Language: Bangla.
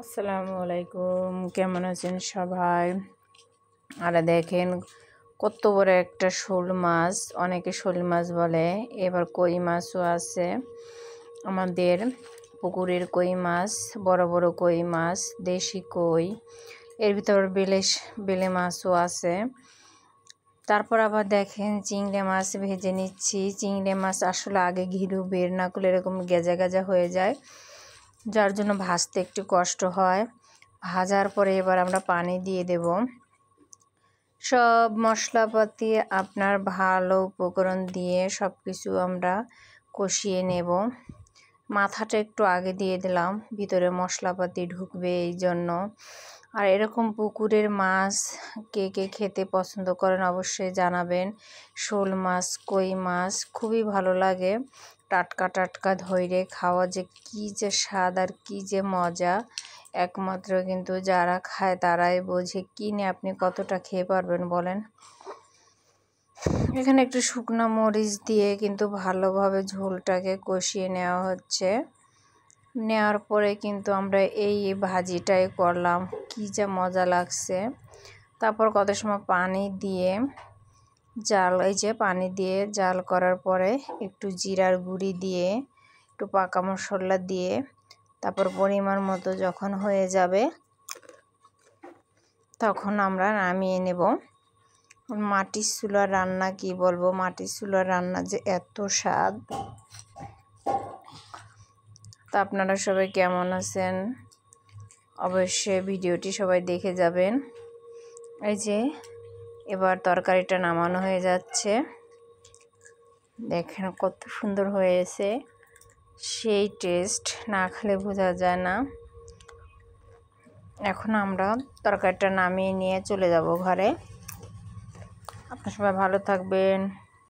আসসালামু আলাইকুম, কেমন আছেন সবাই? আর দেখেন কত বড় একটা শোল মাছ, অনেকে শোল মাছ বলে, এবার কই মাছও আছে। আমাদের পুকুরের কই মাছ, বড় বড় কই মাছ, দেশি কই, এর ভিতর বেলে মাছও আছে। তারপর আবার দেখেন চিংড়ি মাছ ভেজে নিচ্ছি। চিংড়ি মাছ আসলে আগে ঘিলু বের না করলে এরকম গেজা গেজা হয়ে যায়, যার জন্য ভাজতে একটু কষ্ট হয়। ভাজার পরে এবার আমরা পানি দিয়ে দেব। সব মশলাপাতি আপনার ভালো উপকরণ দিয়ে সব কিছু আমরা কষিয়ে নেব। মাথাটা একটু আগে দিয়ে দিলাম, ভিতরে মশলাপাতি ঢুকবে এই জন্য। আর এরকম পুকুরের মাছ কে কে খেতে পছন্দ করেন অবশ্যই জানাবেন। শোল মাছ, কই মাছ খুবই ভালো লাগে। টাটকা টাটকা ধইরে খাওয়া যে কী যে স্বাদ আর কী যে মজা, একমাত্র কিন্তু যারা খায় তারাই বোঝে। কিনে আপনি কতটা খেয়ে পারবেন বলেন। এখানে একটু শুকনো মরিচ দিয়ে কিন্তু ভালোভাবে ঝোলটাকে কষিয়ে নেওয়া হচ্ছে। নেওয়ার পরে কিন্তু আমরা এই ভাজিটাই করলাম, কী যে মজা লাগছে। তারপর কত সময় পানি দিয়ে পানি দিয়ে জাল করার পরে একটু জিরার গুঁড়ি দিয়ে, একটু পাকা মশলা দিয়ে, তারপর পরিমাণ মতো যখন হয়ে যাবে তখন আমরা নামিয়ে নেব। মাটির চুলার রান্না কি বলবো, মাটির চুলার রান্না যে এত স্বাদ। তা আপনারা সবাই কেমন আছেন অবশ্যই ভিডিওটি সবাই দেখে যাবেন। এই যে এবার তরকারিটা নামানো হয়ে যাচ্ছে, দেখেন কত সুন্দর হয়েছে। সেই টেস্ট না খেলে বোঝা যায় না। এখন আমরা তরকারিটা নামিয়ে নিয়ে চলে যাব ঘরে। আপনারা সবাই ভালো থাকবেন।